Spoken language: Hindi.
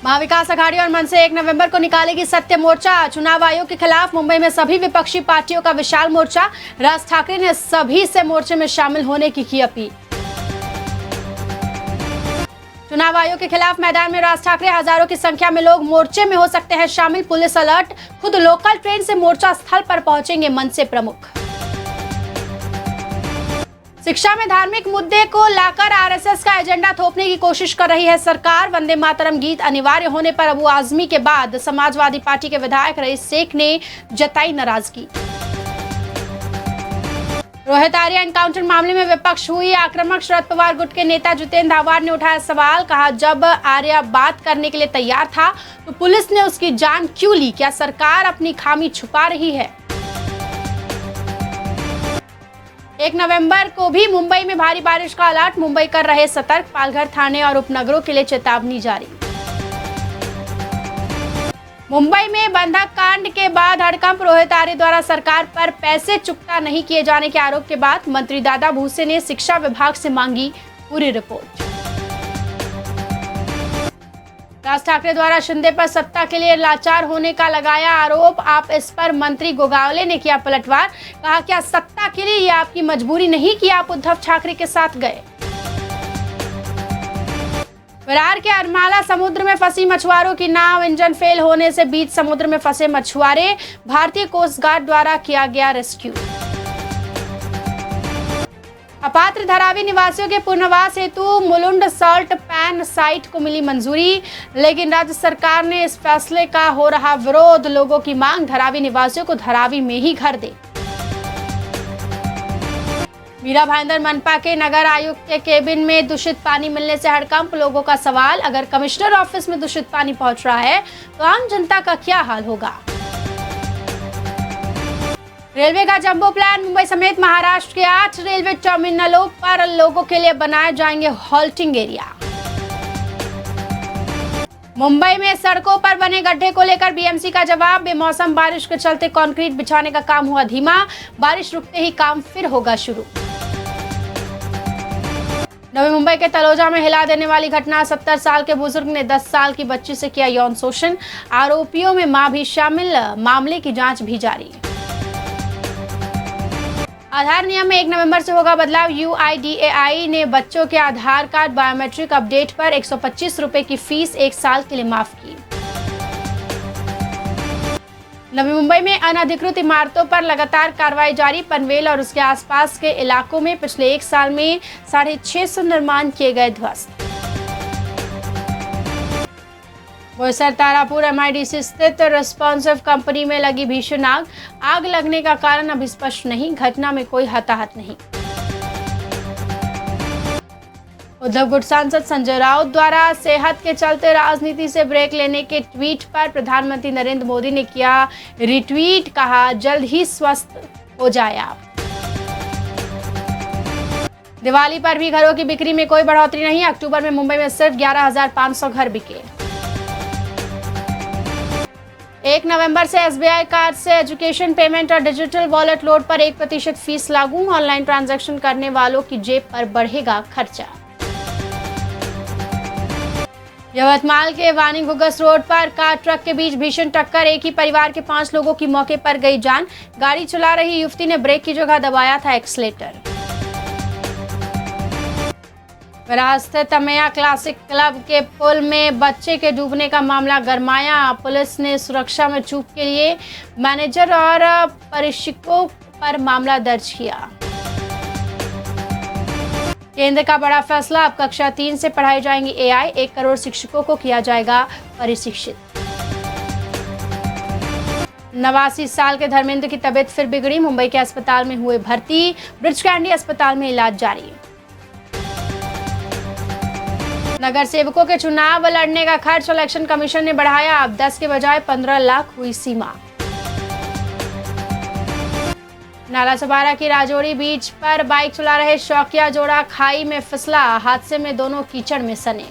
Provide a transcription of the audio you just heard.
महाविकास अघाड़ी और मन से 1 नवंबर को निकालेगी सत्य मोर्चा। चुनाव आयोग के खिलाफ मुंबई में सभी विपक्षी पार्टियों का विशाल मोर्चा। राज ठाकरे ने सभी से मोर्चे में शामिल होने की अपील। चुनाव आयोग के खिलाफ मैदान में राज ठाकरे, हजारों की संख्या में लोग मोर्चे में हो सकते हैं शामिल। पुलिस अलर्ट, खुद लोकल ट्रेन से मोर्चा स्थल पर पहुंचेंगे मन से प्रमुख। शिक्षा में धार्मिक मुद्दे को लाकर आरएसएस का एजेंडा थोपने की कोशिश कर रही है सरकार। वंदे मातरम गीत अनिवार्य होने पर अबू आजमी के बाद समाजवादी पार्टी के विधायक रईस शेख ने जताई नाराजगी। रोहित आर्या एनकाउंटर मामले में विपक्ष हुई आक्रामक। शरद पवार गुट के नेता जितेंद्र आव्हाड ने उठाया सवाल, कहा जब आर्या बात करने के लिए तैयार था तो पुलिस ने उसकी जान क्यों ली? क्या सरकार अपनी खामी छुपा रही है? 1 नवंबर को भी मुंबई में भारी बारिश का अलर्ट, मुंबई कर रहे सतर्क। पालघर थाने और उपनगरों के लिए चेतावनी जारी। मुंबई में बंधक कांड के बाद हड़कंप। रोहित आर्य द्वारा सरकार पर पैसे चुकता नहीं किए जाने के आरोप के बाद मंत्री दादा भूसे ने शिक्षा विभाग से मांगी पूरी रिपोर्ट। राज ठाकरे द्वारा शिंदे पर सत्ता के लिए लाचार होने का लगाया आरोप। आप इस पर मंत्री गोगावले ने किया पलटवार, कहा क्या सत्ता के लिए ये आपकी मजबूरी नहीं कि आप उद्धव ठाकरे के साथ गए? विरार के अरमाला समुद्र में फंसी मछुआरों की नाव, इंजन फेल होने से बीच समुद्र में फंसे मछुआरे। भारतीय कोस्ट गार्ड द्वारा किया गया रेस्क्यू। अपात्र धारावी निवासियों के पुनर्वास हेतु मुलुंड सॉल्ट पैन साइट को मिली मंजूरी, लेकिन राज्य सरकार ने इस फैसले का हो रहा विरोध। लोगों की मांग, धारावी निवासियों को धारावी में ही घर दे। मीरा भाईंदर मनपा के नगर आयुक्त के केबिन में दूषित पानी मिलने से हड़कंप। लोगों का सवाल, अगर कमिश्नर ऑफिस में दूषित पानी पहुंच रहा है तो आम जनता का क्या हाल होगा? रेलवे का जंबो प्लान, मुंबई समेत महाराष्ट्र के 8 रेलवे टर्मिनलों पर लोगों के लिए बनाए जाएंगे हॉल्टिंग एरिया। मुंबई में सड़कों पर बने गड्ढे को लेकर बीएमसी का जवाब। बेमौसम बारिश के चलते कंक्रीट बिछाने का काम हुआ धीमा, बारिश रुकते ही काम फिर होगा शुरू। नवी मुंबई के तलोजा में हिला देने वाली घटना। 70 साल के बुजुर्ग ने 10 साल की बच्ची से किया यौन शोषण, आरोपियों में मां भी शामिल, मामले की जांच भी जारी। आधार नियम में 1 नवंबर से होगा बदलाव। यूआईडीएआई ने बच्चों के आधार कार्ड बायोमेट्रिक अपडेट पर 125 रुपए की फीस 1 साल के लिए माफ की। नवी मुंबई में अनधिकृत इमारतों पर लगातार कार्रवाई जारी। पनवेल और उसके आसपास के इलाकों में पिछले 1 साल में 650 निर्माण किए गए ध्वस्त। बोईसर तारापुर एमआईडीसी स्थित रेस्पॉन्सिव कंपनी में लगी भीषण आग। आग लगने का कारण अभी स्पष्ट नहीं। घटना में कोई हताहत नहीं। उद्धव गुट सांसद संजय राउत द्वारा सेहत के चलते राजनीति से ब्रेक लेने के ट्वीट पर प्रधानमंत्री नरेंद्र मोदी ने किया रिट्वीट, कहा जल्द ही स्वस्थ हो जाए आप। दिवाली पर भी घरों की बिक्री में कोई बढ़ोतरी नहीं। अक्टूबर में मुंबई में सिर्फ 11,500 घर बिके। 1 नवंबर से एसबीआई कार्ड से एजुकेशन पेमेंट और डिजिटल वॉलेट लोड पर 1% फीस लागू। ऑनलाइन ट्रांजैक्शन करने वालों की जेब पर बढ़ेगा खर्चा। यवतमाल के वानी घुगस रोड पर कार ट्रक के बीच भीषण टक्कर। एक ही परिवार के 5 लोगों की मौके पर गई जान। गाड़ी चला रही युवती ने ब्रेक की जगह दबाया था एक्सीलेटर। स्थित तमैया क्लासिक क्लब के पुल में बच्चे के डूबने का मामला गरमाया। पुलिस ने सुरक्षा में चूक के लिए मैनेजर और प्रशिक्षकों पर मामला दर्ज किया। केंद्र का बड़ा फैसला, अब कक्षा 3 से पढ़ाई जाएंगी एआई। 1 करोड़ शिक्षकों को किया जाएगा प्रशिक्षित। 89 साल के धर्मेंद्र की तबीयत फिर बिगड़ी। मुंबई के अस्पताल में हुए भर्ती। ब्रिज कैंडी अस्पताल में इलाज जारी। नगर सेवकों के चुनाव लड़ने का खर्च इलेक्शन कमीशन ने बढ़ाया। अब 10 के बजाय 15 लाख हुई सीमा। नाला सबारा की राजौरी बीच पर बाइक चला रहे शौकिया जोड़ा खाई में फिसला। हादसे में दोनों कीचड़ में सने।